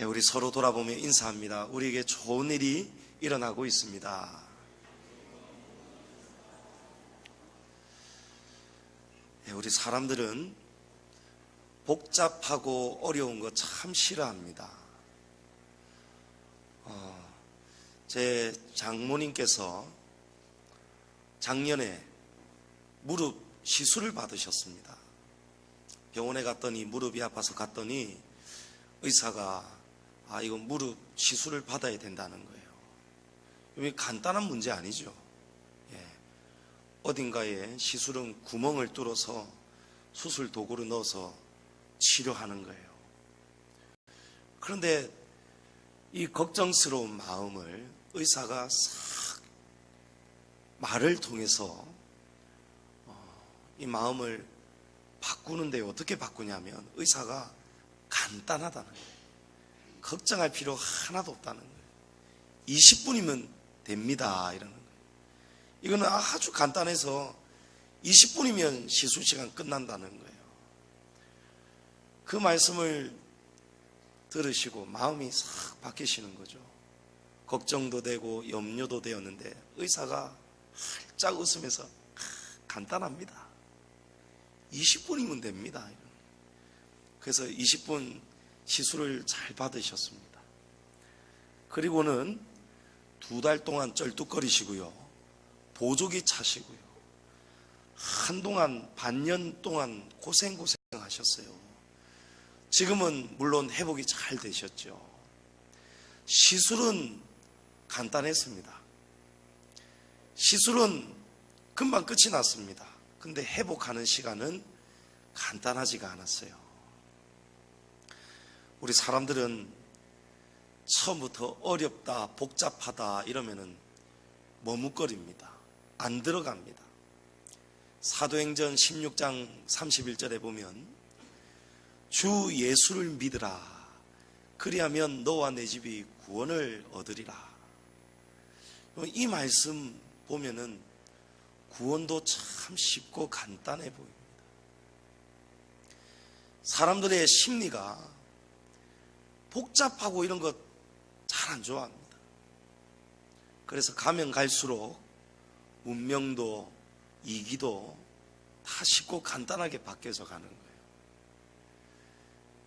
우리 서로 돌아보며 인사합니다. 우리에게 좋은 일이 일어나고 있습니다. 우리 사람들은 복잡하고 어려운 거 참 싫어합니다. 제 장모님께서 작년에 무릎 시술을 받으셨습니다. 병원에 갔더니 무릎이 아파서 갔더니 의사가 이건 무릎 시술을 받아야 된다는 거예요. 이게 간단한 문제 아니죠. 어딘가에 시술은 구멍을 뚫어서 수술 도구를 넣어서 치료하는 거예요. 그런데 이 걱정스러운 마음을 의사가 싹 말을 통해서 이 마음을 바꾸는데 어떻게 바꾸냐면 의사가 간단하다는 거예요. 걱정할 필요 하나도 없다는 거예요. 20분이면 됩니다 이러는 거예요. 이거는 아주 간단해서 20분이면 시술 시간 끝난다는 거예요. 그 말씀을 들으시고 마음이 싹 바뀌시는 거죠. 걱정도 되고 염려도 되었는데 의사가 활짝 웃으면서 간단합니다. 20분이면 됩니다. 그래서 20분 시술을 잘 받으셨습니다. 그리고는 2달 동안 쩔뚝거리시고요. 보조기 차시고요. 한동안 반년 동안 고생하셨어요. 지금은 물론 회복이 잘 되셨죠. 시술은 간단했습니다. 시술은 금방 끝이 났습니다. 근데 회복하는 시간은 간단하지가 않았어요. 우리 사람들은 처음부터 어렵다, 복잡하다 이러면은 머뭇거립니다. 안 들어갑니다. 사도행전 16장 31절에 보면 주 예수를 믿으라. 그리하면 너와 내 집이 구원을 얻으리라. 이 말씀 보면은 구원도 참 쉽고 간단해 보입니다. 사람들의 심리가 복잡하고 이런 거 잘 안 좋아합니다. 그래서 가면 갈수록 문명도 이기도 다 쉽고 간단하게 바뀌어져 가는 거예요.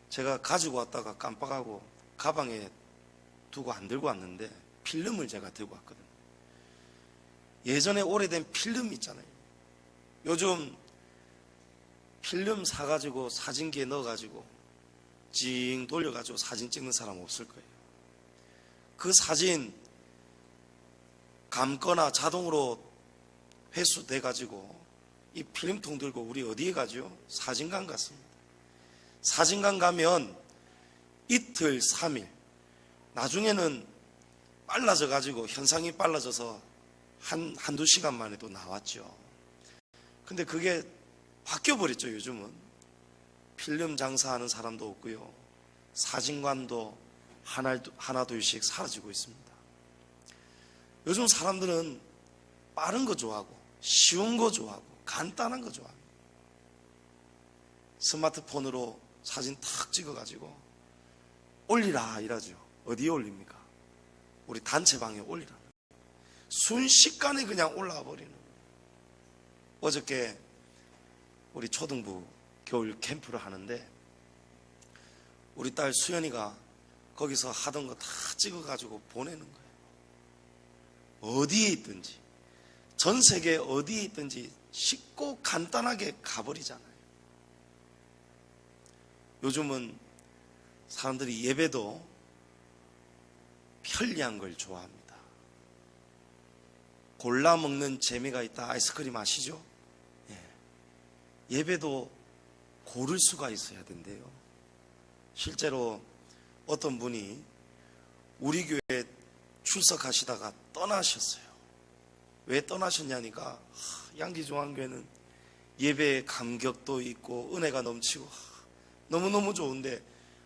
제가 가지고 왔다가 깜빡하고 가방에 두고 안 들고 왔는데 필름을 제가 들고 왔거든요. 예전에 오래된 필름 있잖아요. 요즘 필름 사가지고 사진기에 넣어가지고 찡 돌려가지고 사진 찍는 사람 없을 거예요. 그 사진 감거나 자동으로 회수 돼가지고 이 필름통 들고 우리 어디에 가죠? 사진관 갔습니다. 사진관 가면 이틀, 3일 나중에는 빨라져 가지고 현상이 빨라져서 한두 시간 만에 또 나왔죠. 근데 그게 바뀌어 버렸죠. 요즘은 필름 장사하는 사람도 없고요. 사진관도 하나 둘씩 사라지고 있습니다. 요즘 사람들은 빠른 거 좋아하고 쉬운 거 좋아하고 간단한 거 좋아합니다. 스마트폰으로 사진 탁 찍어가지고 올리라 이러죠. 어디에 올립니까? 우리 단체방에 올리라. 순식간에 그냥 올라와 버리는 거예요. 어저께 우리 초등부 겨울 캠프를 하는데 우리 딸 수연이가 거기서 하던 거 다 찍어가지고 보내는 거예요. 어디에 있든지 전 세계 어디에 있든지 쉽고 간단하게 가버리잖아요. 요즘은 사람들이 예배도 편리한 걸 좋아합니다. 골라 먹는 재미가 있다. 아이스크림 아시죠? 예배도 고를 수가 있어야 된대요. 실제로 어떤 분이 우리 교회에 출석하시다가 떠나셨어요. 왜 떠나셨냐니까 양지중앙교회는 예배의 감격도 있고 은혜가 넘치고 너무너무 좋은데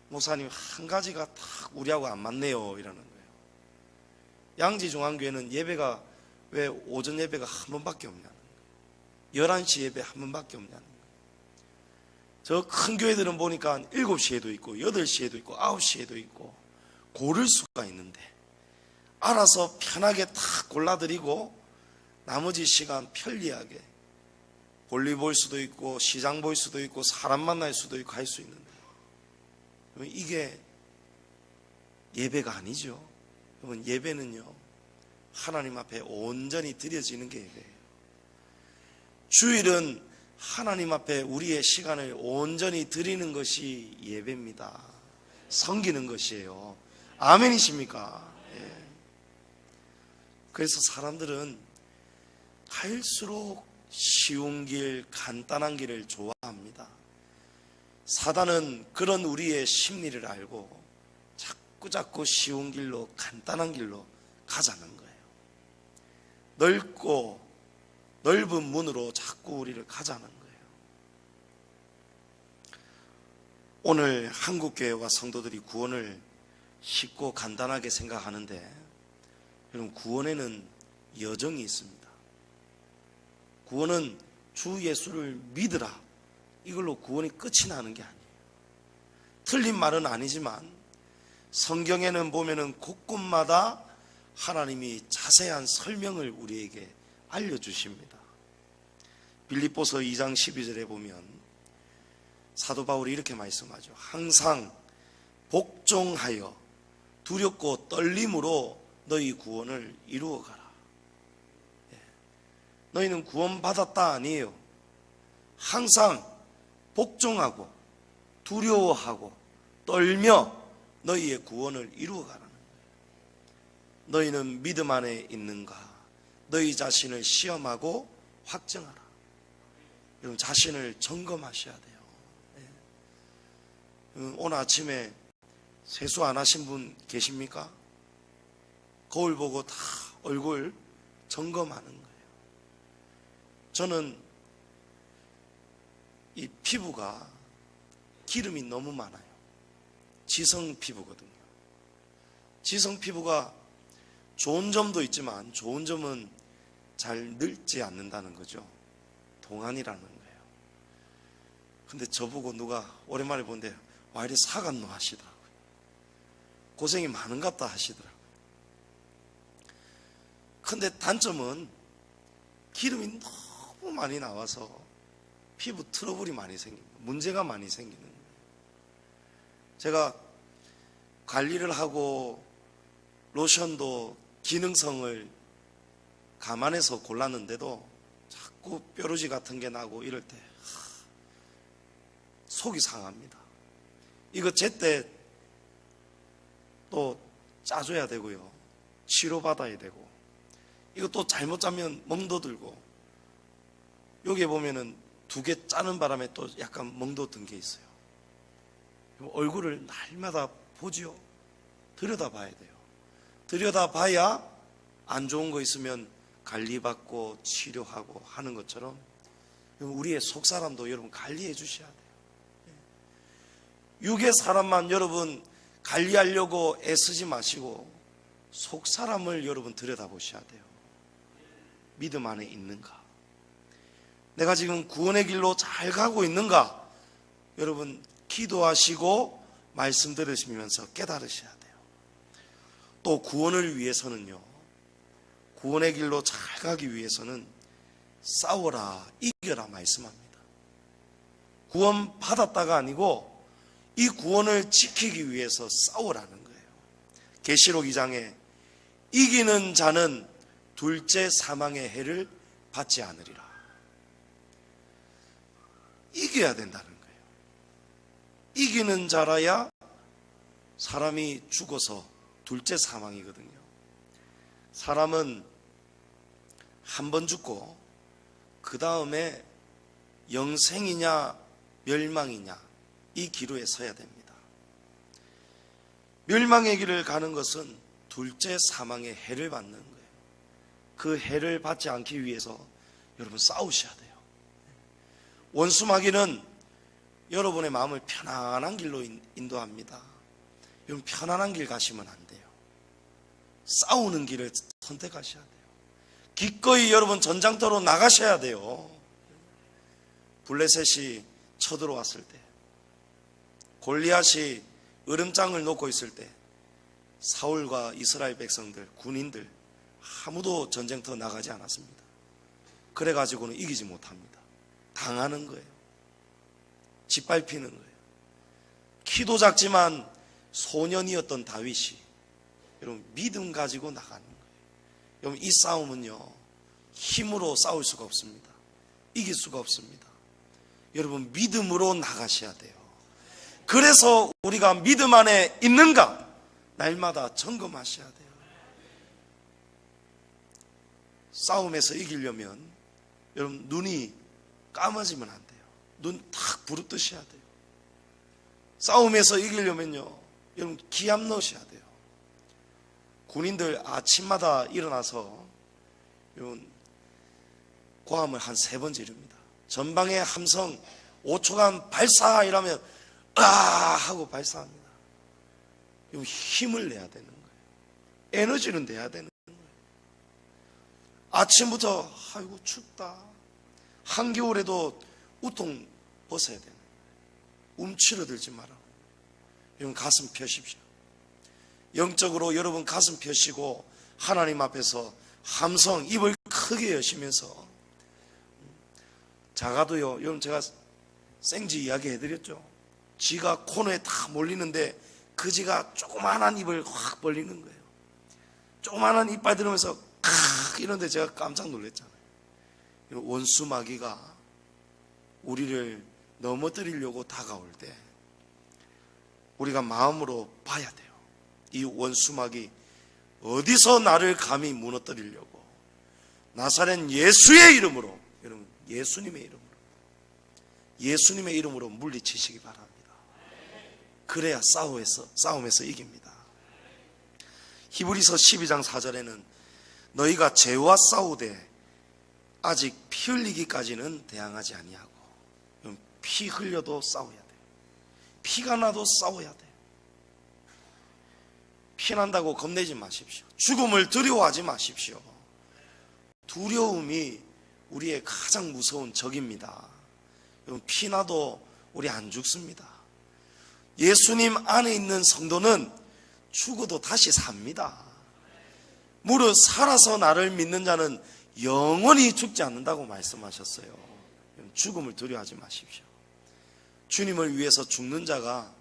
목사님 한 가지가 딱 우리하고 안 맞네요 이러는 거예요. 양지중앙교회는 예배가 왜 오전 예배가 한 번밖에 없냐는 거예요. 11시 예배 한 번밖에 없냐는 거예요. 저 큰 교회들은 보니까 7시에도 있고 8시에도 있고 9시에도 있고 고를 수가 있는데 알아서 편하게 탁 골라드리고 나머지 시간 편리하게 볼일 볼 수도 있고 시장 볼 수도 있고 사람 만날 수도 있고 할 수 있는데 이게 예배가 아니죠. 여러분, 예배는요 하나님 앞에 온전히 드려지는 게 예배예요. 주일은 하나님 앞에 우리의 시간을 온전히 드리는 것이 예배입니다. 섬기는 것이에요. 아멘이십니까? 예. 그래서 사람들은 갈수록 쉬운 길, 간단한 길을 좋아합니다. 사단은 그런 우리의 심리를 알고 자꾸 쉬운 길로, 간단한 길로 가자는 거예요. 넓고 넓은 문으로 자꾸 우리를 가자는 거예요. 오늘 한국교회와 성도들이 구원을 쉽고 간단하게 생각하는데 여러분, 구원에는 여정이 있습니다. 구원은 주 예수를 믿으라, 이걸로 구원이 끝이 나는 게 아니에요. 틀린 말은 아니지만 성경에는 보면은 곳곳마다 하나님이 자세한 설명을 우리에게 알려주십니다. 빌립보서 2장 12절에 보면 사도 바울이 이렇게 말씀하죠. 항상 복종하여 두렵고 떨림으로 너희 구원을 이루어가라. 너희는 구원받았다 아니에요. 항상 복종하고 두려워하고 떨며 너희의 구원을 이루어가라는 거예요. 너희는 믿음 안에 있는가? 너희 자신을 시험하고 확증하라. 여러분, 자신을 점검하셔야 돼요. 오늘 아침에 세수 안 하신 분 계십니까? 거울 보고 다 얼굴 점검하는 거예요. 저는 이 피부가 기름이 너무 많아요. 지성 피부거든요. 지성 피부가 좋은 점도 있지만 좋은 점은 잘 늙지 않는다는 거죠. 동안이라는 거예요. 근데 저보고 누가 오랜만에 보는데 와 이리 사갔노 하시더라고요. 고생이 많은갑다 하시더라고요. 근데 단점은 기름이 너무 많이 나와서 피부 트러블이 많이 생깁니다. 문제가 많이 생기는 거예요. 제가 관리를 하고 로션도 기능성을 감안해서 골랐는데도 자꾸 뾰루지 같은 게 나고 이럴 때 속이 상합니다. 이거 제때 또 짜줘야 되고요. 치료받아야 되고, 이거 또 잘못 짜면 멍도 들고, 여기에 보면은 2개 짜는 바람에 또 약간 멍도 든 게 있어요. 얼굴을 날마다 보지요. 들여다봐야 돼요. 들여다봐야 안 좋은 거 있으면 관리받고 치료하고 하는 것처럼 우리의 속사람도 여러분 관리해 주셔야 돼요. 육의 사람만 여러분 관리하려고 애쓰지 마시고 속사람을 여러분 들여다보셔야 돼요. 믿음 안에 있는가? 내가 지금 구원의 길로 잘 가고 있는가? 여러분 기도하시고 말씀 들으시면서 깨달으셔야 돼요. 또 구원을 위해서는요, 구원의 길로 잘 가기 위해서는 싸워라, 이겨라 말씀합니다. 구원 받았다가 아니고 이 구원을 지키기 위해서 싸우라는 거예요. 계시록 2장에 이기는 자는 둘째 사망의 해를 받지 않으리라. 이겨야 된다는 거예요. 이기는 자라야 사람이 죽어서 둘째 사망이거든요. 사람은 한 번 죽고 그 다음에 영생이냐 멸망이냐 이 기로에 서야 됩니다. 멸망의 길을 가는 것은 둘째 사망의 해를 받는 거예요. 그 해를 받지 않기 위해서 여러분 싸우셔야 돼요. 원수마귀는 여러분의 마음을 편안한 길로 인도합니다. 여러분 편안한 길 가시면 안 돼요. 싸우는 길을 선택하셔야 돼요. 기꺼이 여러분 전장터로 나가셔야 돼요. 블레셋이 쳐들어왔을 때, 골리앗이 으름장을 놓고 있을 때 사울과 이스라엘 백성들, 군인들 아무도 전쟁터 나가지 않았습니다. 그래가지고는 이기지 못합니다. 당하는 거예요. 짓밟히는 거예요. 키도 작지만 소년이었던 다윗이 여러분 믿음 가지고 나가는 거예요. 여러분 이 싸움은요 힘으로 싸울 수가 없습니다. 이길 수가 없습니다. 여러분 믿음으로 나가셔야 돼요. 그래서 우리가 믿음 안에 있는가 날마다 점검하셔야 돼요. 싸움에서 이기려면 여러분 눈이 까매지면 안 돼요. 눈 탁 부릅뜨셔야 돼요. 싸움에서 이기려면요 여러분 기합 넣으셔야 돼요. 군인들 아침마다 일어나서 여러분 고함을 한 3번 지릅니다. 전방의 함성 5초간 발사 이러면 아 하고 발사합니다. 여러분 힘을 내야 되는 거예요. 에너지는 내야 되는 거예요. 아침부터 아이고 춥다. 한겨울에도 우통 벗어야 되는 거예요. 움츠러들지 마라. 여러분 가슴 펴십시오. 영적으로 여러분 가슴 펴시고 하나님 앞에서 함성 입을 크게 여시면서 작아도요 여러분 제가 생쥐 이야기 해드렸죠. 쥐가 코너에 다 몰리는데 그 쥐가 조그만한 입을 확 벌리는 거예요. 조그만한 이빨 들으면서 칵 이런데 제가 깜짝 놀랐잖아요. 원수 마귀가 우리를 넘어뜨리려고 다가올 때 우리가 마음으로 봐야 돼요. 이 원수 마귀 어디서 나를 감히 무너뜨리려고. 나사렛 예수의 이름으로 여러분 예수님의 이름으로 물리치시기 바랍니다. 그래야 싸움에서 이깁니다. 히브리서 12장 4절에는 너희가 죄와 싸우되 아직 피 흘리기까지는 대항하지 아니하고. 피 흘려도 싸워야 돼요. 피가 나도 싸워야 돼요. 피난다고 겁내지 마십시오. 죽음을 두려워하지 마십시오. 두려움이 우리의 가장 무서운 적입니다. 여러분 피나도 우리 안 죽습니다. 예수님 안에 있는 성도는 죽어도 다시 삽니다. 무릇 살아서 나를 믿는 자는 영원히 죽지 않는다고 말씀하셨어요. 죽음을 두려워하지 마십시오. 주님을 위해서 죽는 자가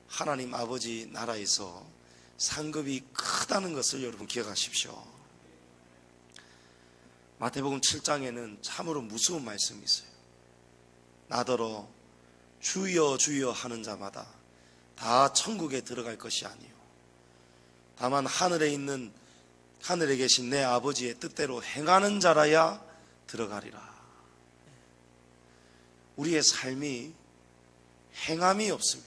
하나님 아버지 나라에서 상급이 크다는 것을 여러분 기억하십시오. 마태복음 7장에는 참으로 무서운 말씀이 있어요. 나더러 주여 주여 하는 자마다 다 천국에 들어갈 것이 아니요 다만 하늘에 계신 내 아버지의 뜻대로 행하는 자라야 들어가리라. 우리의 삶이 행함이 없으면,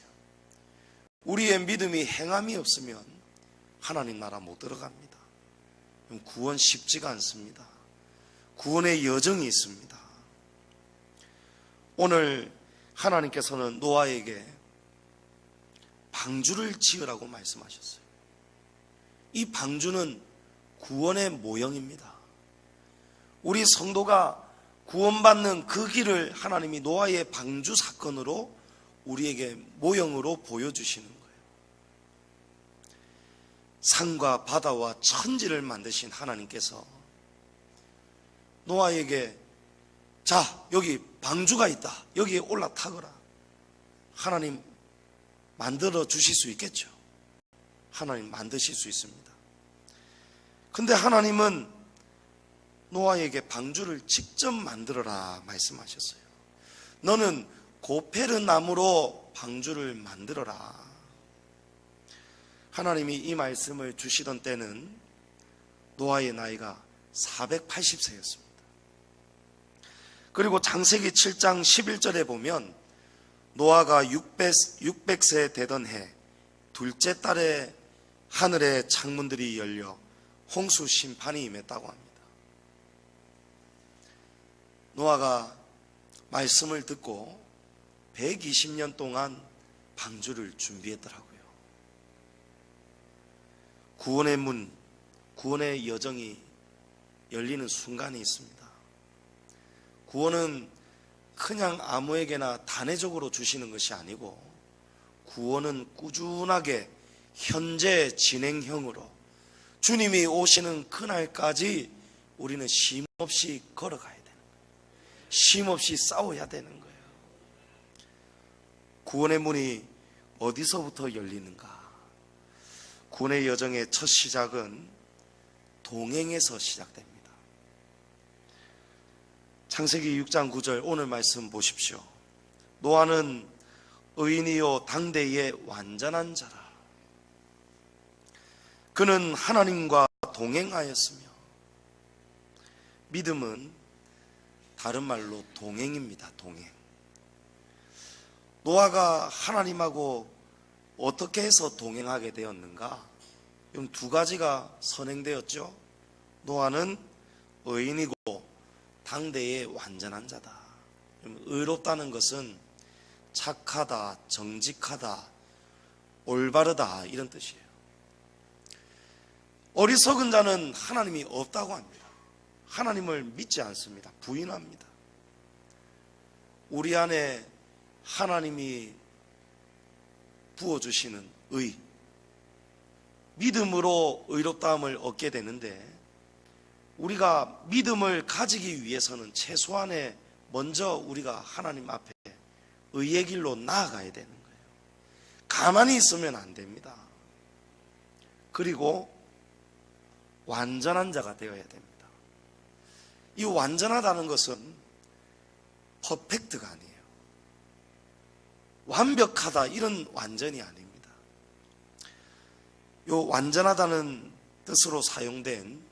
우리의 믿음이 행함이 없으면 하나님 나라 못 들어갑니다. 구원 쉽지가 않습니다. 구원의 여정이 있습니다. 오늘 하나님께서는 노아에게 방주를 지으라고 말씀하셨어요. 이 방주는 구원의 모형입니다. 우리 성도가 구원받는 그 길을 하나님이 노아의 방주 사건으로 우리에게 모형으로 보여주시는 거예요. 산과 바다와 천지를 만드신 하나님께서 노아에게 자 여기 방주가 있다. 여기에 올라타거라. 하나님 만들어 주실 수 있겠죠. 하나님 만드실 수 있습니다. 근데 하나님은 노아에게 방주를 직접 만들어라 말씀하셨어요. 너는 고페르 나무로 방주를 만들어라. 하나님이 이 말씀을 주시던 때는 노아의 나이가 480세였습니다. 그리고 창세기 7장 11절에 보면 노아가 600세 되던 해 둘째 달에 하늘의 창문들이 열려 홍수 심판이 임했다고 합니다. 노아가 말씀을 듣고 120년 동안 방주를 준비했더라고요. 구원의 문, 구원의 여정이 열리는 순간이 있습니다. 구원은 그냥 아무에게나 단회적으로 주시는 것이 아니고 구원은 꾸준하게 현재 진행형으로 주님이 오시는 그날까지 우리는 쉼없이 걸어가야 되는 거예요. 쉼없이 싸워야 되는 거예요. 구원의 문이 어디서부터 열리는가? 구원의 여정의 첫 시작은 동행에서 시작됩니다. 창세기 6장 9절 오늘 말씀 보십시오. 노아는 의인이요 당대의 완전한 자라. 그는 하나님과 동행하였으며, 믿음은 다른 말로 동행입니다. 동행. 노아가 하나님하고 어떻게 해서 동행하게 되었는가? 그럼 두 가지가 선행되었죠. 노아는 의인이고 당대의 완전한 자다. 의롭다는 것은 착하다, 정직하다, 올바르다 이런 뜻이에요. 어리석은 자는 하나님이 없다고 합니다. 하나님을 믿지 않습니다. 부인합니다. 우리 안에 하나님이 부어주시는 의, 믿음으로 의롭다함을 얻게 되는데, 우리가 믿음을 가지기 위해서는 최소한의 먼저 우리가 하나님 앞에 의의 길로 나아가야 되는 거예요. 가만히 있으면 안 됩니다. 그리고 완전한 자가 되어야 됩니다. 이 완전하다는 것은 퍼펙트가 아니에요. 완벽하다 이런 완전이 아닙니다. 이 완전하다는 뜻으로 사용된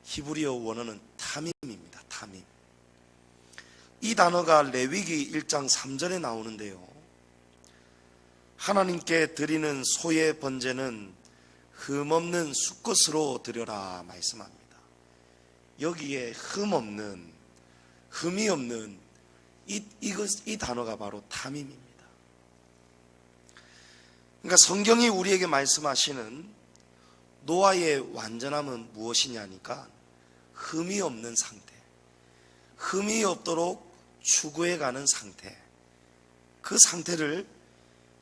히브리어 원어는 타밈입니다. 타밈. 이 단어가 레위기 1장 3절에 나오는데요, 하나님께 드리는 소의 번제는 흠없는 수컷으로 드려라 말씀합니다. 여기에 흠이 없는 이 단어가 바로 타밈입니다. 그러니까 성경이 우리에게 말씀하시는 노아의 완전함은 무엇이냐니까 흠이 없는 상태, 흠이 없도록 추구해가는 상태, 그 상태를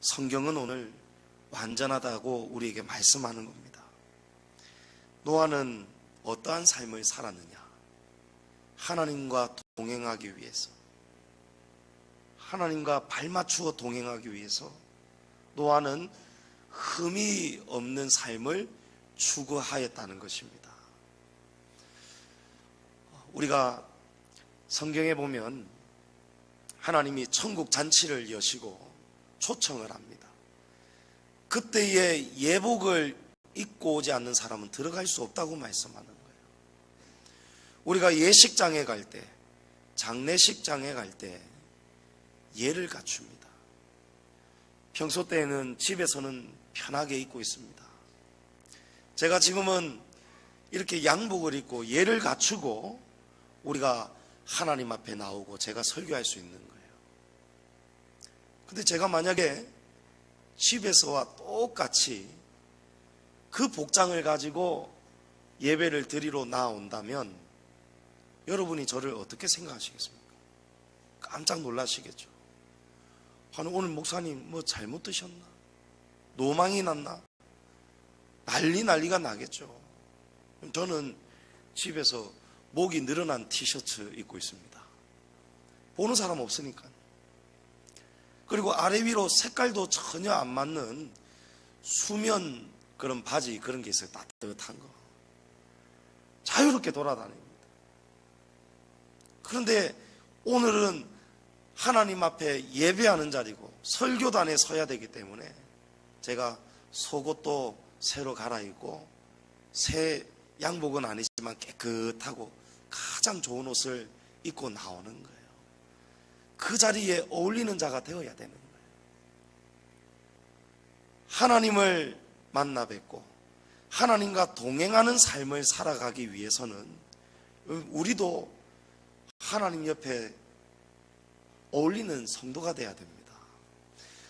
성경은 오늘 완전하다고 우리에게 말씀하는 겁니다. 노아는 어떠한 삶을 살았느냐? 하나님과 동행하기 위해서, 하나님과 발맞추어 동행하기 위해서 노아는 흠이 없는 삶을 추구하였다는 것입니다. 우리가 성경에 보면 하나님이 천국 잔치를 여시고 초청을 합니다. 그때의 예복을 입고 오지 않는 사람은 들어갈 수 없다고 말씀하는 거예요. 우리가 예식장에 갈 때, 장례식장에 갈 때 예를 갖춥니다. 평소 때에는 집에서는 편하게 입고 있습니다. 제가 지금은 이렇게 양복을 입고 예를 갖추고 우리가 하나님 앞에 나오고 제가 설교할 수 있는 거예요. 근데 제가 만약에 집에서와 똑같이 그 복장을 가지고 예배를 드리러 나온다면 여러분이 저를 어떻게 생각하시겠습니까? 깜짝 놀라시겠죠. 오늘 목사님 뭐 잘못 드셨나? 노망이 났나? 난리가 나겠죠. 저는 집에서 목이 늘어난 티셔츠 입고 있습니다. 보는 사람 없으니까. 그리고 아래 위로 색깔도 전혀 안 맞는 수면 그런 바지 그런 게 있어요. 따뜻한 거. 자유롭게 돌아다닙니다. 그런데 오늘은 하나님 앞에 예배하는 자리고 설교단에 서야 되기 때문에 제가 속옷도 새로 갈아입고 새 양복은 아니지만 깨끗하고 가장 좋은 옷을 입고 나오는 거예요. 그 자리에 어울리는 자가 되어야 되는 거예요. 하나님을 만나 뵙고 하나님과 동행하는 삶을 살아가기 위해서는 우리도 하나님 옆에 어울리는 성도가 되어야 됩니다.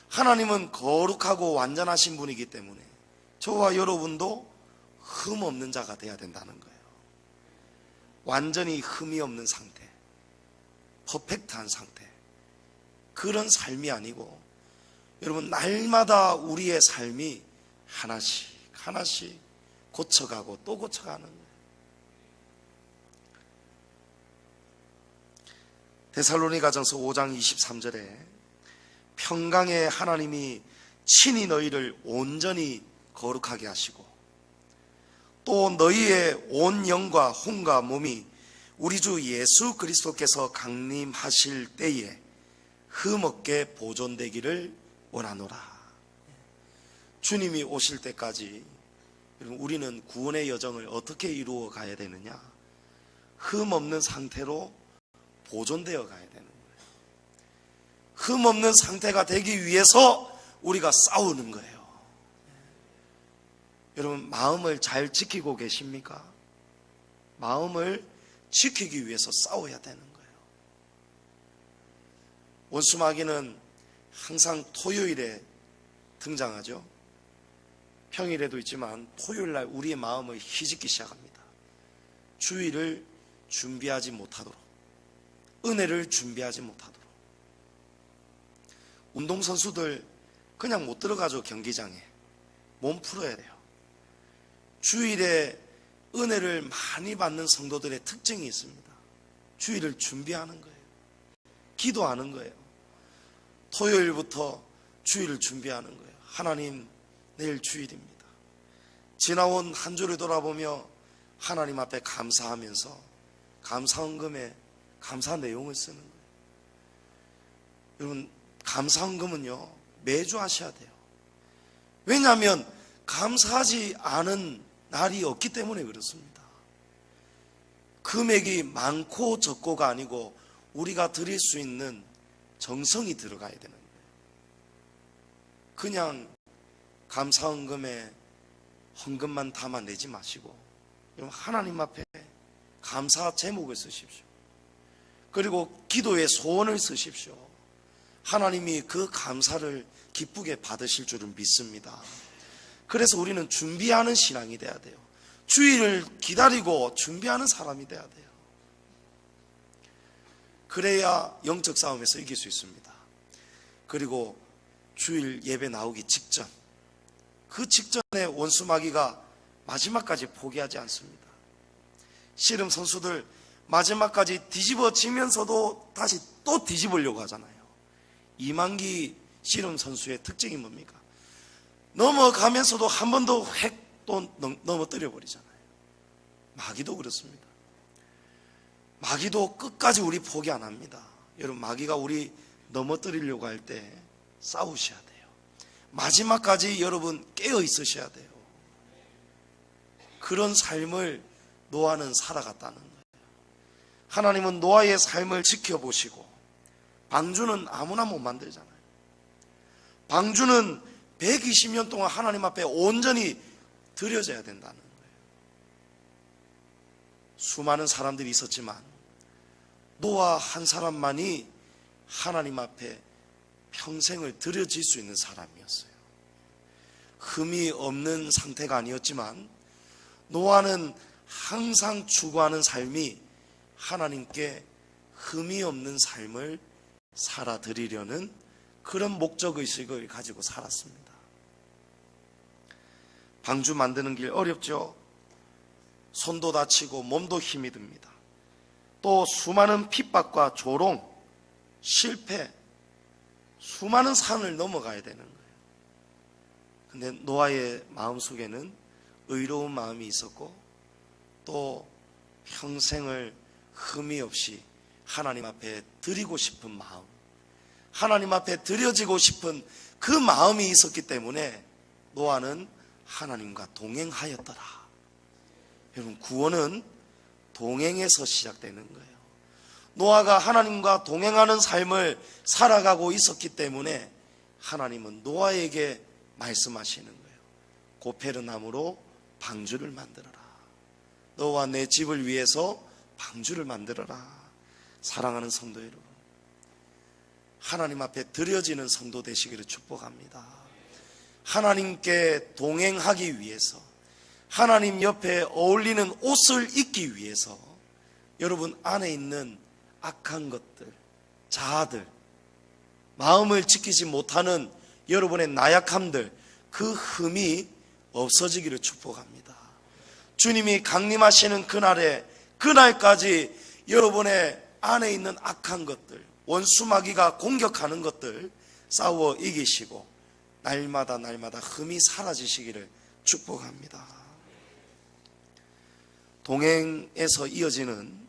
하나님은 거룩하고 완전하신 분이기 때문에 저와 여러분도 흠 없는 자가 되어야 된다는 거예요. 완전히 흠이 없는 상태, 퍼펙트한 상태, 그런 삶이 아니고 여러분 날마다 우리의 삶이 하나씩 하나씩 고쳐가고 또 고쳐가는 거예요. 데살로니가전서 5장 23절에 평강의 하나님이 친히 너희를 온전히 거룩하게 하시고 또 너희의 온 영과 혼과 몸이 우리 주 예수 그리스도께서 강림하실 때에 흠없게 보존되기를 원하노라. 주님이 오실 때까지 우리는 구원의 여정을 어떻게 이루어 가야 되느냐? 흠없는 상태로 보존되어 가야 되는 거예요. 흠없는 상태가 되기 위해서 우리가 싸우는 거예요. 여러분, 마음을 잘 지키고 계십니까? 마음을 지키기 위해서 싸워야 되는 거예요. 원수마귀는 항상 토요일에 등장하죠. 평일에도 있지만 토요일날 우리의 마음을 희짓기 시작합니다. 주일을 준비하지 못하도록, 은혜를 준비하지 못하도록. 운동선수들 그냥 못 들어가죠. 경기장에 몸 풀어야 돼요. 주일에 은혜를 많이 받는 성도들의 특징이 있습니다. 주일을 준비하는 거예요. 기도하는 거예요. 토요일부터 주일을 준비하는 거예요. 하나님, 내일 주일입니다. 지나온 한 주를 돌아보며 하나님 앞에 감사하면서 감사헌금에 감사 내용을 쓰는 거예요. 여러분, 감사헌금은요 매주 하셔야 돼요. 왜냐하면 감사하지 않은 날이 없기 때문에 그렇습니다. 금액이 많고 적고가 아니고 우리가 드릴 수 있는 정성이 들어가야 되는 거예요. 그냥 감사헌금에 헌금만 담아내지 마시고 하나님 앞에 감사 제목을 쓰십시오. 그리고 기도의 소원을 쓰십시오. 하나님이 그 감사를 기쁘게 받으실 줄을 믿습니다. 그래서 우리는 준비하는 신앙이 돼야 돼요. 주일을 기다리고 준비하는 사람이 돼야 돼요. 그래야 영적 싸움에서 이길 수 있습니다. 그리고 주일 예배 나오기 직전, 그 직전에 원수마귀가 마지막까지 포기하지 않습니다. 씨름 선수들 마지막까지 뒤집어지면서도 다시 또 뒤집으려고 하잖아요. 이만기 씨름 선수의 특징이 뭡니까? 넘어가면서도 한 번 더 획 또 넘어뜨려 버리잖아요. 마귀도 그렇습니다. 마귀도 끝까지 우리 포기 안 합니다. 여러분, 마귀가 우리 넘어뜨리려고 할 때 싸우셔야 돼요. 마지막까지 여러분 깨어 있으셔야 돼요. 그런 삶을 노아는 살아갔다는 거예요. 하나님은 노아의 삶을 지켜보시고, 방주는 아무나 못 만들잖아요. 방주는 120년 동안 하나님 앞에 온전히 드려져야 된다는 거예요. 수많은 사람들이 있었지만 노아 한 사람만이 하나님 앞에 평생을 드려질 수 있는 사람이었어요. 흠이 없는 상태가 아니었지만 노아는 항상 추구하는 삶이 하나님께 흠이 없는 삶을 살아드리려는 그런 목적의식을 가지고 살았습니다. 방주 만드는 길 어렵죠. 손도 다치고 몸도 힘이 듭니다. 또 수많은 핍박과 조롱, 실패, 수많은 산을 넘어가야 되는 거예요. 근데 노아의 마음속에는 의로운 마음이 있었고, 또 평생을 흠이 없이 하나님 앞에 드리고 싶은 마음, 하나님 앞에 드려지고 싶은 그 마음이 있었기 때문에 노아는 하나님과 동행하였더라. 여러분, 구원은 동행에서 시작되는 거예요. 노아가 하나님과 동행하는 삶을 살아가고 있었기 때문에 하나님은 노아에게 말씀하시는 거예요. 고페르나무로 방주를 만들어라. 너와 내 집을 위해서 방주를 만들어라. 사랑하는 성도 여러분, 하나님 앞에 드려지는 성도 되시기를 축복합니다. 하나님께 동행하기 위해서, 하나님 옆에 어울리는 옷을 입기 위해서 여러분 안에 있는 악한 것들, 자아들, 마음을 지키지 못하는 여러분의 나약함들, 그 흠이 없어지기를 축복합니다. 주님이 강림하시는 그날까지 여러분의 안에 있는 악한 것들, 원수 마귀가 공격하는 것들 싸워 이기시고 날마다 흠이 사라지시기를 축복합니다. 동행에서 이어지는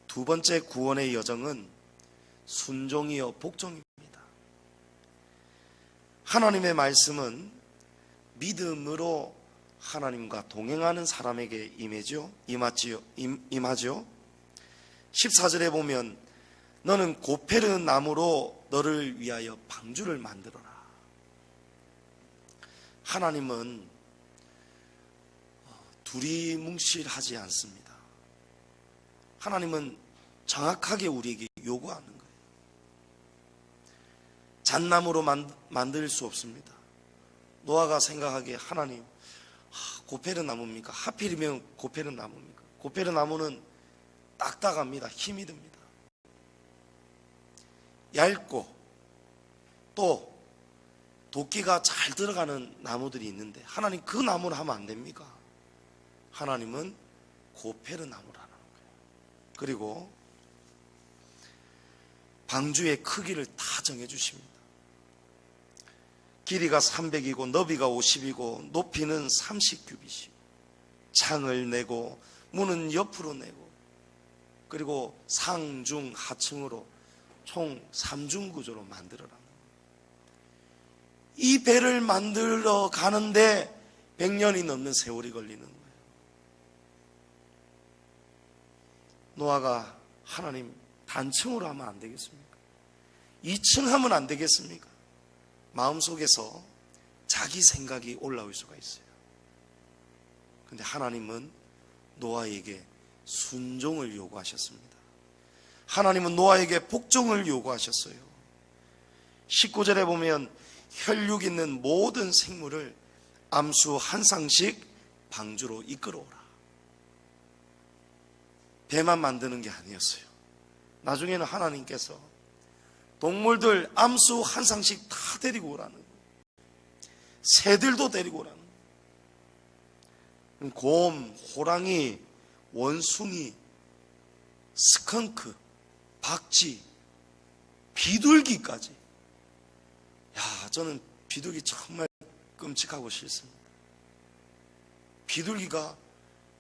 두 번째 구원의 여정은 순종이요 복종입니다. 하나님의 말씀은 믿음으로 하나님과 동행하는 사람에게 임하죠. 14절에 보면 너는 고페르 나무로 너를 위하여 방주를 만들어라. 하나님은 두리뭉실하지 않습니다. 하나님은 정확하게 우리에게 요구하는 거예요. 잣나무로 만들 수 없습니다. 노아가 생각하기에 하나님, 고페르 나무입니까? 하필이면 고페르 나무입니까? 고페르 나무는 딱딱합니다. 힘이 듭니다. 얇고 또 도끼가 잘 들어가는 나무들이 있는데 하나님 그 나무를 하면 안 됩니까? 하나님은 고페르 나무를 하는 거예요. 그리고 방주의 크기를 다 정해주십니다. 길이가 300이고 너비가 50이고 높이는 30규빗이고 창을 내고 문은 옆으로 내고 그리고 상중 하층으로 총 3중 구조로 만들어라. 이 배를 만들어 가는데 100년이 넘는 세월이 걸리는 거예요. 노아가 하나님 단층으로 하면 안 되겠습니까? 2층 하면 안 되겠습니까? 마음속에서 자기 생각이 올라올 수가 있어요. 그런데 하나님은 노아에게 순종을 요구하셨습니다. 하나님은 노아에게 복종을 요구하셨어요. 19절에 보면 혈육 있는 모든 생물을 암수 한 쌍씩 방주로 이끌어오라. 배만 만드는 게 아니었어요. 나중에는 하나님께서 동물들 암수 한 쌍씩 다 데리고 오라는 거예요. 새들도 데리고 오라는 거예요. 곰, 호랑이, 원숭이, 스컹크, 박쥐, 비둘기까지. 저는 비둘기 정말 끔찍하고 싫습니다. 비둘기가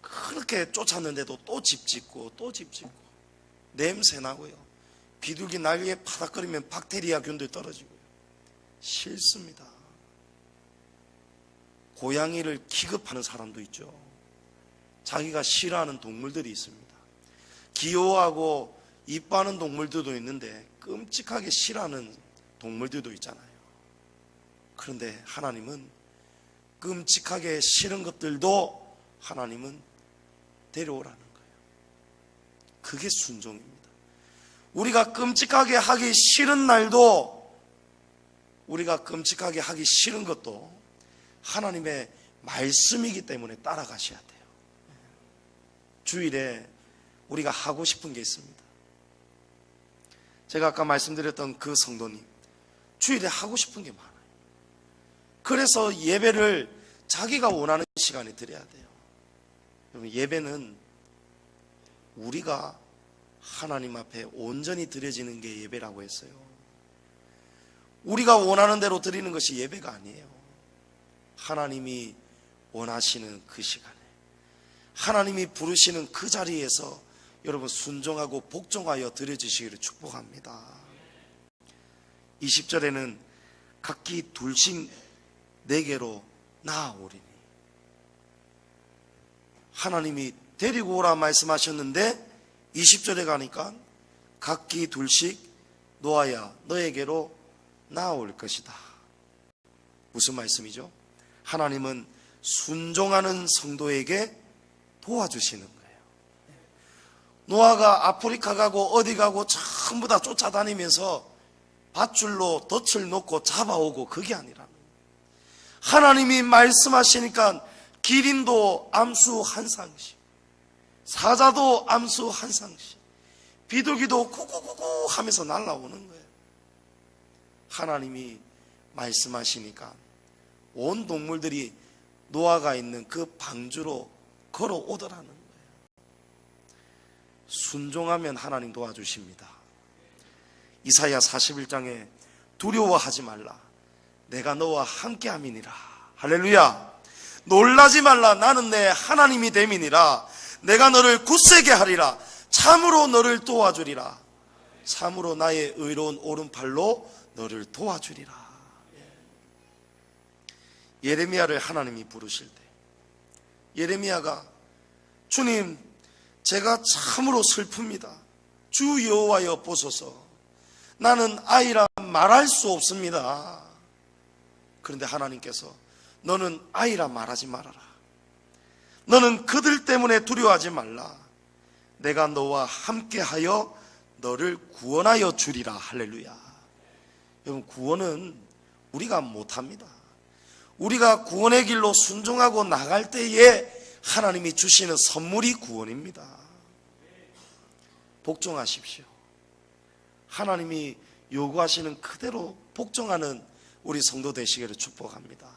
그렇게 쫓았는데도 또 집 짓고 또 집 짓고 냄새 나고요. 비둘기 날개에 파닥거리면 박테리아 균들 떨어지고요. 싫습니다. 고양이를 기급하는 사람도 있죠. 자기가 싫어하는 동물들이 있습니다. 귀여워하고 이뻐하는 동물들도 있는데 끔찍하게 싫어하는 동물들도 있잖아요. 그런데 하나님은 끔찍하게 싫은 것들도 하나님은 데려오라는 거예요. 그게 순종입니다. 우리가 끔찍하게 하기 싫은 날도, 우리가 끔찍하게 하기 싫은 것도 하나님의 말씀이기 때문에 따라가셔야 돼요. 주일에 우리가 하고 싶은 게 있습니다. 제가 아까 말씀드렸던 그 성도님, 주일에 하고 싶은 게 많아요. 그래서 예배를 자기가 원하는 시간에 드려야 돼요. 여러분, 예배는 우리가 하나님 앞에 온전히 드려지는 게 예배라고 했어요. 우리가 원하는 대로 드리는 것이 예배가 아니에요. 하나님이 원하시는 그 시간에, 하나님이 부르시는 그 자리에서 여러분 순종하고 복종하여 드려지시기를 축복합니다. 20절에는 각기 둘씩 내게로 나아오리니, 하나님이 데리고 오라 말씀하셨는데 20절에 가니까 각기 둘씩 노아야 너에게로 나아올 것이다. 무슨 말씀이죠? 하나님은 순종하는 성도에게 도와주시는 거예요. 노아가 아프리카 가고 어디 가고 전부 다 쫓아다니면서 밧줄로 덫을 놓고 잡아오고 그게 아니라는 거예요. 하나님이 말씀하시니까 기린도 암수 한 쌍씩, 사자도 암수 한 쌍씩, 비둘기도 구구구구 하면서 날아오는 거예요. 하나님이 말씀하시니까 온 동물들이 노아가 있는 그 방주로 걸어오더라는 거예요. 순종하면 하나님 도와주십니다. 이사야 41장에 두려워하지 말라, 내가 너와 함께함이니라. 할렐루야. 놀라지 말라, 나는 내 하나님이 됨이니라. 내가 너를 굳세게 하리라. 참으로 너를 도와주리라. 참으로 나의 의로운 오른팔로 너를 도와주리라. 예레미야를 하나님이 부르실 때 예레미야가, 주님, 제가 참으로 슬픕니다. 주 여호와여 보소서, 나는 아이라 말할 수 없습니다. 그런데 하나님께서, 너는 아이라 말하지 말아라. 너는 그들 때문에 두려워하지 말라. 내가 너와 함께하여 너를 구원하여 주리라. 할렐루야. 여러분, 구원은 우리가 못합니다. 우리가 구원의 길로 순종하고 나갈 때에 하나님이 주시는 선물이 구원입니다. 복종하십시오. 하나님이 요구하시는 그대로 복종하는 우리 성도 되시기를 축복합니다.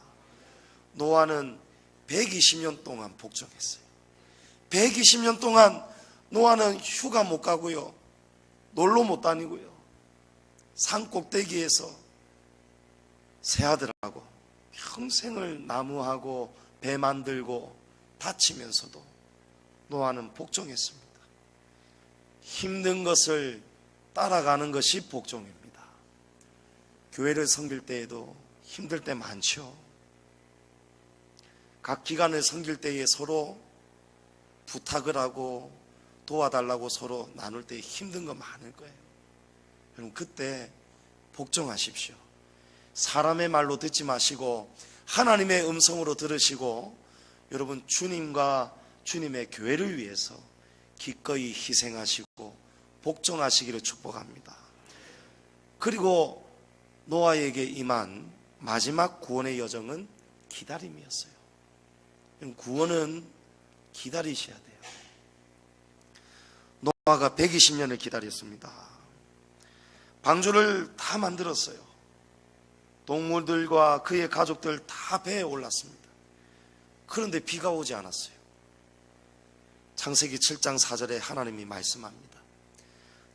노아는 120년 동안 복종했어요. 120년 동안 노아는 휴가 못 가고요, 놀러 못 다니고요, 산 꼭대기에서 세 아들하고 평생을 나무하고 배 만들고 다치면서도 노아는 복종했습니다. 힘든 것을 따라가는 것이 복종입니다. 교회를 섬길 때에도 힘들 때 많죠. 각 기관을 섬길 때에 서로 부탁을 하고 도와달라고 서로 나눌 때 힘든 거 많을 거예요. 여러분, 그때 복종하십시오. 사람의 말로 듣지 마시고 하나님의 음성으로 들으시고, 여러분, 주님과 주님의 교회를 위해서 기꺼이 희생하시고 복종하시기를 축복합니다. 그리고 노아에게 임한 마지막 구원의 여정은 기다림이었어요. 구원은 기다리셔야 돼요. 노아가 120년을 기다렸습니다. 방주를 다 만들었어요. 동물들과 그의 가족들 다 배에 올랐습니다. 그런데 비가 오지 않았어요. 창세기 7장 4절에 하나님이 말씀합니다.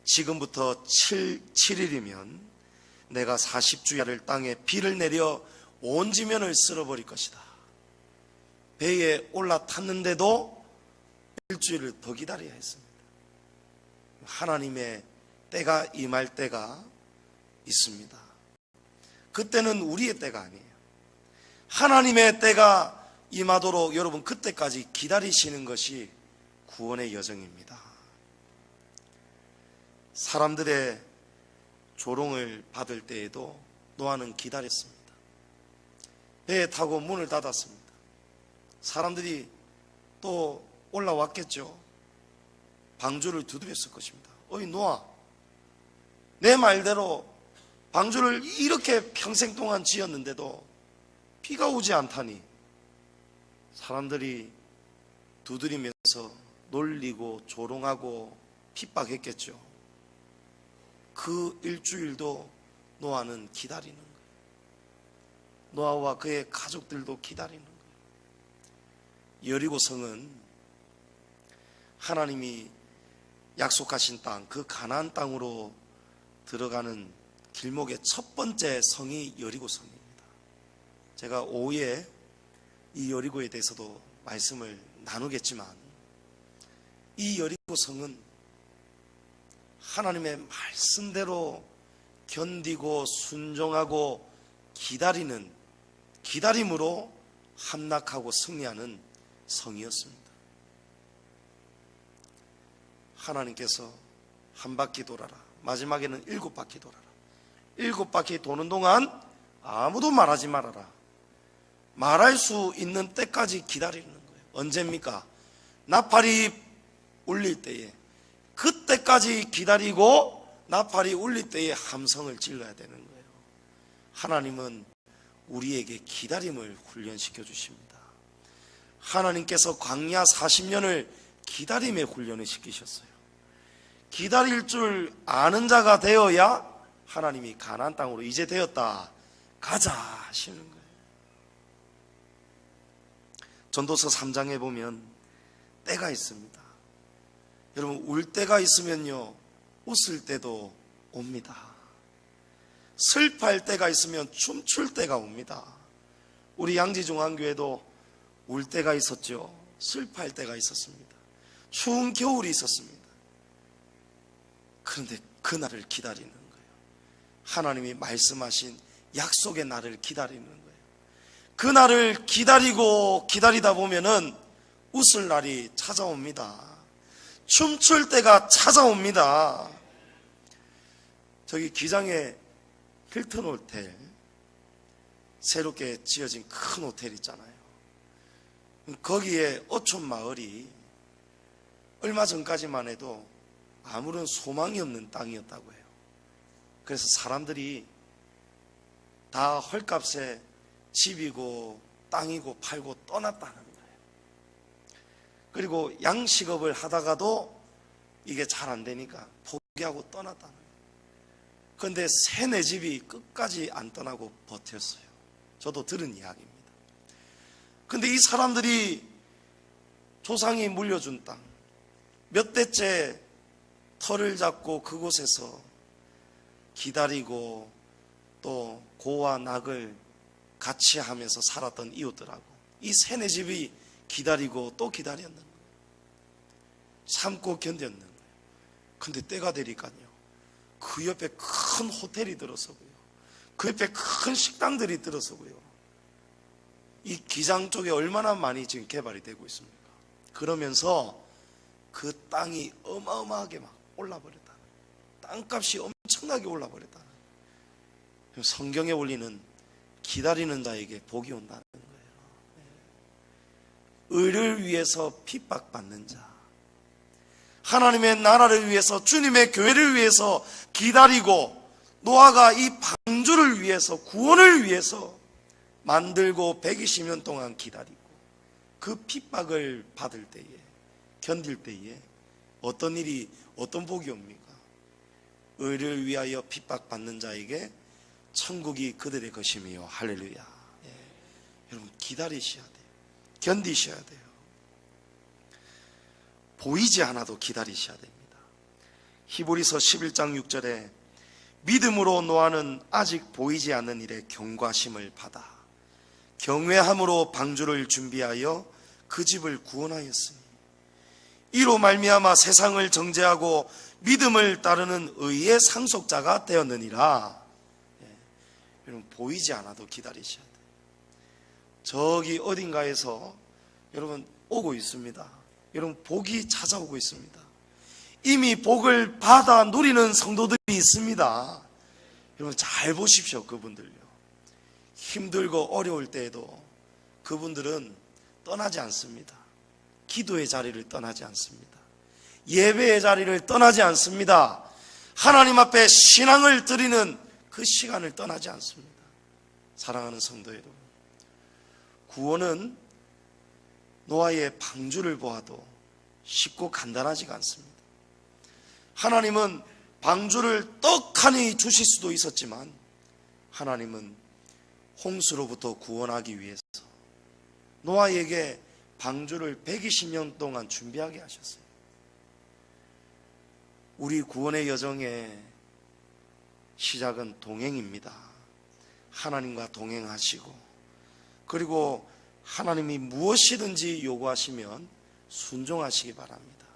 지금부터 7일이면 내가 40주야를 땅에 비를 내려 온 지면을 쓸어버릴 것이다. 배에 올라탔는데도 일주일을 더 기다려야 했습니다. 하나님의 때가 임할 때가 있습니다. 그때는 우리의 때가 아니에요. 하나님의 때가 임하도록 여러분 그때까지 기다리시는 것이 구원의 여정입니다. 사람들의 조롱을 받을 때에도 노아는 기다렸습니다. 배에 타고 문을 닫았습니다. 사람들이 또 올라왔겠죠. 방주를 두드렸을 것입니다. 어이 노아, 내 말대로 방주를 이렇게 평생 동안 지었는데도 비가 오지 않다니. 사람들이 두드리면서 놀리고 조롱하고 핍박했겠죠. 그 일주일도 노아는 기다리는 거예요. 노아와 그의 가족들도 기다리는 거예요. 여리고성은 하나님이 약속하신 땅, 그 가나안 땅으로 들어가는 길목의 첫 번째 성이 여리고성입니다. 제가 오후에 이 여리고에 대해서도 말씀을 나누겠지만, 이 여리고성은 하나님의 말씀대로 견디고 순종하고 기다리는, 기다림으로 함락하고 승리하는 성이었습니다. 하나님께서 한 바퀴 돌아라, 마지막에는 7바퀴 돌아라. 7바퀴 도는 동안 아무도 말하지 말아라. 말할 수 있는 때까지 기다리는 거예요. 언제입니까? 나팔이 울릴 때에, 그때까지 기다리고 나팔이 울릴 때에 함성을 질러야 되는 거예요. 하나님은 우리에게 기다림을 훈련시켜 주십니다. 하나님께서 광야 40년을 기다림의 훈련을 시키셨어요. 기다릴 줄 아는 자가 되어야 하나님이 가나안 땅으로 이제 되었다, 가자 하시는 거예요. 전도서 3장에 보면 때가 있습니다. 여러분, 울 때가 있으면요, 웃을 때도 옵니다. 슬퍼할 때가 있으면 춤출 때가 옵니다. 우리 양지중앙교회도 울 때가 있었죠. 슬퍼할 때가 있었습니다. 추운 겨울이 있었습니다. 그런데 그날을 기다리는 거예요. 하나님이 말씀하신 약속의 날을 기다리는 거예요. 그날을 기다리고 기다리다 보면은 웃을 날이 찾아옵니다. 춤출 때가 찾아옵니다. 저기 기장에 힐튼 호텔, 새롭게 지어진 큰 호텔 있잖아요. 거기에 어촌 마을이 얼마 전까지만 해도 아무런 소망이 없는 땅이었다고 해요. 그래서 사람들이 다 헐값에 집이고 땅이고 팔고 떠났다는 거예요. 그리고 양식업을 하다가도 이게 잘 안 되니까 포기하고 떠났다는 거예요. 그런데 새네 집이 끝까지 안 떠나고 버텼어요. 저도 들은 이야기입니다. 그런데 이 사람들이 조상이 물려준 땅, 몇 대째 터를 잡고 그곳에서 기다리고 또 고와 낙을 같이 하면서 살았던 이웃들하고 이 새네 집이 기다리고 또 기다렸는 거예요. 참고 견뎠는 거예요. 근데 때가 되니까요, 그 옆에 큰 호텔이 들어서고요, 그 옆에 큰 식당들이 들어서고요, 이 기장 쪽에 얼마나 많이 지금 개발이 되고 있습니까? 그러면서 그 땅이 어마어마하게 막 올라버렸다. 땅값이 엄청나게 올라버렸다. 성경에 올리는 기다리는 자에게 복이 온다는 거예요. 의를 위해서 핍박받는 자, 하나님의 나라를 위해서, 주님의 교회를 위해서 기다리고, 노아가 이 방주를 위해서, 구원을 위해서 만들고 120년 동안 기다리고 그 핍박을 받을 때에, 견딜 때에 어떤 일이, 어떤 복이 옵니까? 의를 위하여 핍박받는 자에게 천국이 그들의 것이며, 할렐루야. 여러분, 기다리셔야 돼요. 견디셔야 돼요. 보이지 않아도 기다리셔야 됩니다. 히브리서 11장 6절에 믿음으로 노아는 아직 보이지 않는 일에 경과심을 받아 경외함으로 방주를 준비하여 그 집을 구원하였으니 이로 말미암아 세상을 정죄하고 믿음을 따르는 의의 상속자가 되었느니라. 여러분, 보이지 않아도 기다리셔야 돼요. 저기 어딘가에서 여러분 오고 있습니다. 여러분, 복이 찾아오고 있습니다. 이미 복을 받아 누리는 성도들이 있습니다. 여러분, 잘 보십시오. 그분들요, 힘들고 어려울 때에도 그분들은 떠나지 않습니다. 기도의 자리를 떠나지 않습니다. 예배의 자리를 떠나지 않습니다. 하나님 앞에 신앙을 드리는 그 시간을 떠나지 않습니다. 사랑하는 성도 여러분, 구원은 노아의 방주를 보아도 쉽고 간단하지가 않습니다. 하나님은 방주를 떡하니 주실 수도 있었지만 하나님은 홍수로부터 구원하기 위해서 노아에게 방주를 120년 동안 준비하게 하셨어요. 우리 구원의 여정의 시작은 동행입니다. 하나님과 동행하시고, 그리고 하나님이 무엇이든지 요구하시면 순종하시기 바랍니다.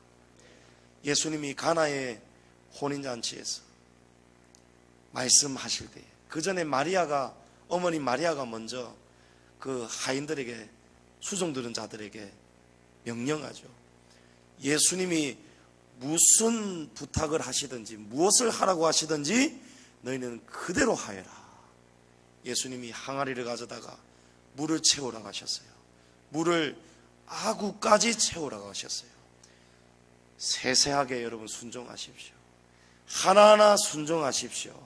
예수님이 가나의 혼인잔치에서 말씀하실 때, 그 전에 어머니 마리아가 먼저 그 하인들에게, 수종 들은 자들에게 명령하죠. 예수님이 무슨 부탁을 하시든지, 무엇을 하라고 하시든지 너희는 그대로 하여라. 예수님이 항아리를 가져다가 물을 채우라고 하셨어요. 물을 아구까지 채우라고 하셨어요. 세세하게 여러분 순종하십시오. 하나하나 순종하십시오.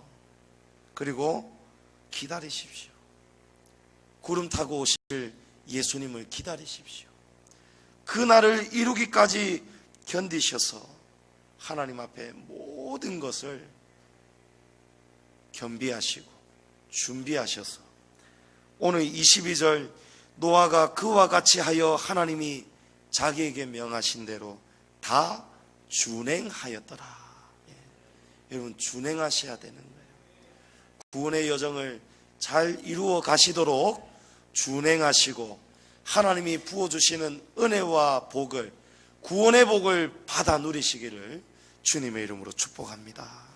그리고 기다리십시오. 구름 타고 오실 예수님을 기다리십시오. 그날을 이루기까지 견디셔서 하나님 앞에 모든 것을 겸비하시고 준비하셔서 오늘 22절 노아가 그와 같이 하여 하나님이 자기에게 명하신 대로 다 준행하였더라. 여러분, 준행하셔야 되는 거예요. 구원의 여정을 잘 이루어 가시도록 준행하시고 하나님이 부어주시는 은혜와 복을, 구원의 복을 받아 누리시기를 주님의 이름으로 축복합니다.